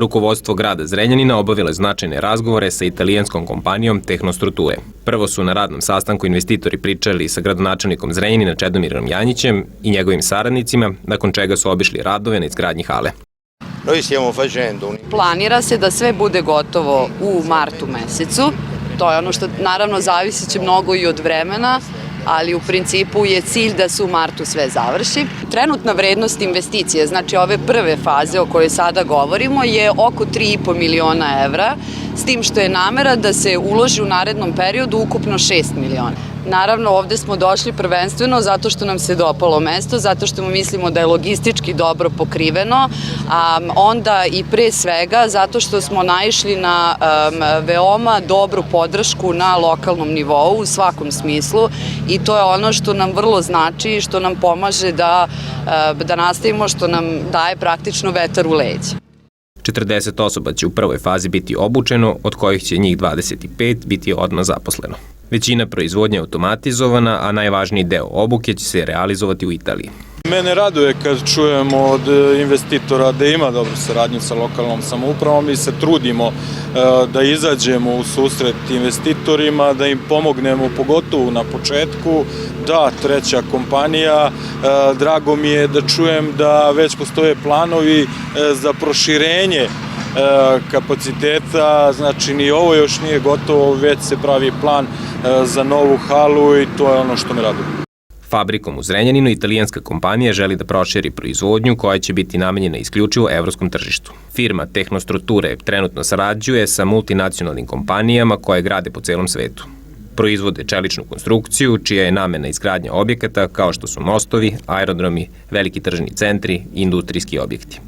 Rukovodstvo grada Zrenjanina obavilo je značajne razgovore sa italijanskom kompanijom Tehnostrukture. Prvo su na radnom sastanku investitori pričali sa gradonačelnikom Zrenjanina Čedomirom Janjićem i njegovim saradnicima, nakon čega su obišli radove na izgradnji hale. Planira se da sve bude gotovo u martu mesecu. To je ono što naravno zavisi će mnogo i od vremena, ali u principu je cilj da se u martu sve završi. Trenutna vrednost investicije, znači ove prve faze o kojoj sada govorimo, je oko 3,5 miliona evra, s tim što je namera da se uloži u narednom periodu ukupno 6 miliona. Naravno, ovde smo došli prvenstveno zato što nam se dopalo mesto, zato što mislimo da je logistički dobro pokriveno, a onda i pre svega zato što smo naišli na veoma dobru podršku na lokalnom nivou u svakom smislu i to je ono što nam vrlo znači i što nam pomaže da nastavimo, što nam daje praktično vetar u leđa. 40 osoba će u prvoj fazi biti obučeno, od kojih će njih 25 biti odmah zaposleno. Većina proizvodnje je automatizovana, a najvažniji deo obuke će se realizovati u Italiji. Mene raduje kad čujemo od investitora da ima dobru saradnju sa lokalnom samoupravom i se trudimo da izađemo u susret investitorima, da im pomognemo pogotovo na početku. Da, treća kompanija, drago mi je da čujem da već postoje planovi za proširenje kapaciteta, znači ni ovo još nije gotovo, već se pravi plan za novu halu i to je ono što me raduje. Fabrikom u Zrenjaninu italijanska kompanija želi da proširi proizvodnju koja će biti namenjena isključivo evropskom tržištu. Firma Tehnostrukture trenutno sarađuje sa multinacionalnim kompanijama koje grade po celom svetu. Proizvode čeličnu konstrukciju, čija je namena izgradnja objekata kao što su mostovi, aerodromi, veliki tržni centri i industrijski objekti.